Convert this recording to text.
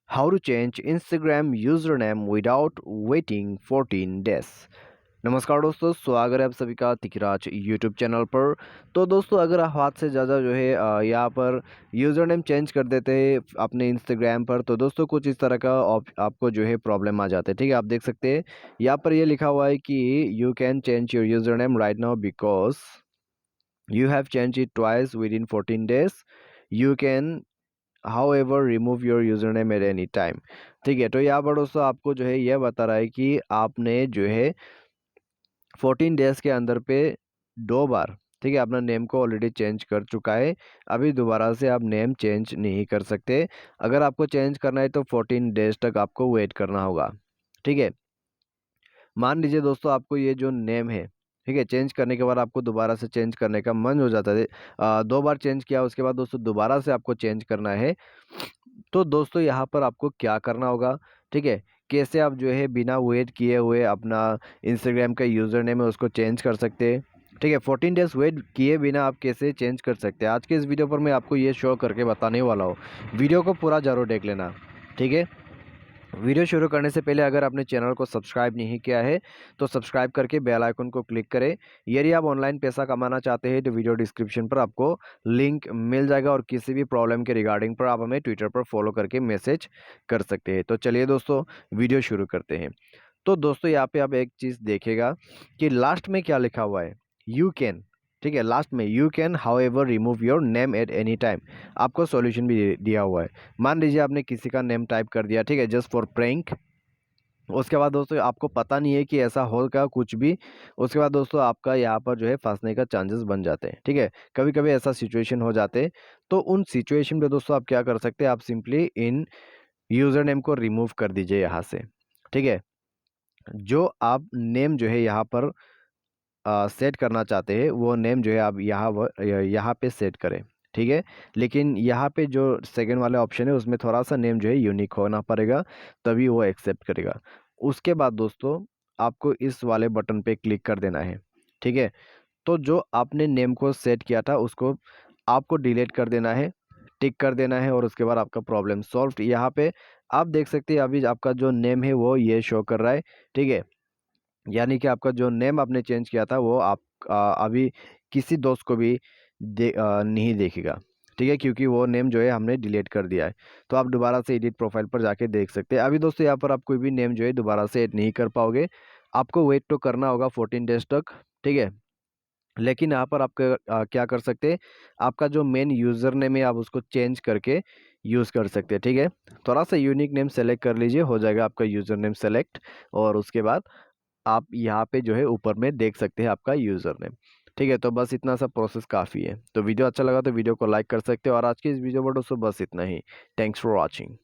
How to change Instagram username without waiting 14 days। नमस्कार दोस्तों, स्वागत है आप सभी का तिकराज यूट्यूब चैनल पर। तो दोस्तों, अगर आप हाथ से ज़्यादा जो है यहाँ पर यूज़र नेम चेंज कर देते हैं अपने इंस्टाग्राम पर, तो दोस्तों कुछ इस तरह का आपको जो है प्रॉब्लम आ जाते हैं। ठीक है, आप देख सकते हैं यहाँ पर ये लिखा हुआ है कि you can change your user name right now because you have change it twice with in 14 days. You can however remove your username at any time। ठीक है, तो यहाँ पर दोस्तों आपको जो है यह बता रहा है कि आपने जो है 14 डेज के अंदर पे 2 बार, ठीक है, अपना नेम को ऑलरेडी चेंज कर चुका है। अभी दोबारा से आप नेम चेंज नहीं कर सकते। अगर आपको चेंज करना है तो 14 डेज तक आपको वेट करना होगा। ठीक है, मान लीजिए दोस्तों आपको ये जो नेम है, ठीक है, चेंज करने के बाद आपको दोबारा से चेंज करने का मन हो जाता है। 2 बार चेंज किया, उसके बाद दोस्तों दोबारा से आपको चेंज करना है। तो दोस्तों यहाँ पर आपको क्या करना होगा, ठीक है, कैसे आप जो है बिना वेट किए हुए अपना इंस्टाग्राम का यूज़र नेम है उसको चेंज कर सकते हैं। ठीक है, 14 डेज वेट किए बिना आप कैसे चेंज कर सकते हैं, आज के इस वीडियो पर मैं आपको ये शो करके बताने वाला हूँ। वीडियो को पूरा ज़रूर देख लेना। ठीक है, वीडियो शुरू करने से पहले अगर आपने चैनल को सब्सक्राइब नहीं किया है तो सब्सक्राइब करके बेल आइकन को क्लिक करें। यदि आप ऑनलाइन पैसा कमाना चाहते हैं तो वीडियो डिस्क्रिप्शन पर आपको लिंक मिल जाएगा और किसी भी प्रॉब्लम के रिगार्डिंग पर आप हमें ट्विटर पर फॉलो करके मैसेज कर सकते हैं। तो चलिए दोस्तों, वीडियो शुरू करते हैं। तो दोस्तों यहाँ पे आप एक चीज़ देखेगा कि लास्ट में क्या लिखा हुआ है, यू कैन। ठीक है, लास्ट में you can how ever remove your name at any time. आपको सॉल्यूशन भी दिया हुआ है। मान लीजिए आपने किसी का नेम टाइप कर दिया, ठीक है, जस्ट फॉर प्रैंक। उसके बाद दोस्तों आपको पता नहीं है कि ऐसा होगा कुछ भी। उसके बाद दोस्तों आपका यहाँ पर जो है फंसने का चांसेस बन जाते हैं। ठीक है, कभी कभी ऐसा सिचुएशन हो जाते हैं। तो उन सिचुएशन पे दोस्तों आप क्या कर सकते हैं, आप सिंपली इन यूज़र नेम को रिमूव कर दीजिए यहाँ से। ठीक है, जो आप नेम जो है यहाँ पर सेट करना चाहते हैं वो नेम जो है आप यहाँ पे सेट करें। ठीक है, लेकिन यहाँ पे जो सेकंड वाला ऑप्शन है उसमें थोड़ा सा नेम जो है यूनिक होना पड़ेगा, तभी वो एक्सेप्ट करेगा। उसके बाद दोस्तों आपको इस वाले बटन पे क्लिक कर देना है। ठीक है, तो जो आपने नेम को सेट किया था उसको आपको डिलीट कर देना है, टिक कर देना है और उसके बाद आपका प्रॉब्लम सॉल्व। यहाँ पे आप देख सकते हैं अभी आपका जो नेम है वो ये शो कर रहा है। ठीक है, यानी कि आपका जो नेम आपने चेंज किया था वो आप अभी किसी दोस्त को भी नहीं देखेगा। ठीक है, क्योंकि वो नेम जो है हमने डिलीट कर दिया है। तो आप दोबारा से एडिट प्रोफाइल पर जाके देख सकते हैं। अभी दोस्तों यहाँ पर आप कोई भी नेम जो है दोबारा से ऐड नहीं कर पाओगे। आपको वेट तो करना होगा 14 डेज तक। ठीक है, लेकिन यहाँ पर आप क्या कर सकते हैं, आपका जो मेन यूज़र नेम है आप उसको चेंज करके यूज़ कर सकते हैं। ठीक है, थोड़ा सा यूनिक नेम सेलेक्ट कर लीजिए, हो जाएगा आपका यूज़र नेम सेलेक्ट। और उसके बाद आप यहाँ पे जो है ऊपर में देख सकते हैं आपका यूज़र नेम। ठीक है, तो बस इतना सा प्रोसेस काफ़ी है। तो वीडियो अच्छा लगा तो वीडियो को लाइक कर सकते हो और आज की इस वीडियो पर दोस्तों बस इतना ही। Thanks for watching.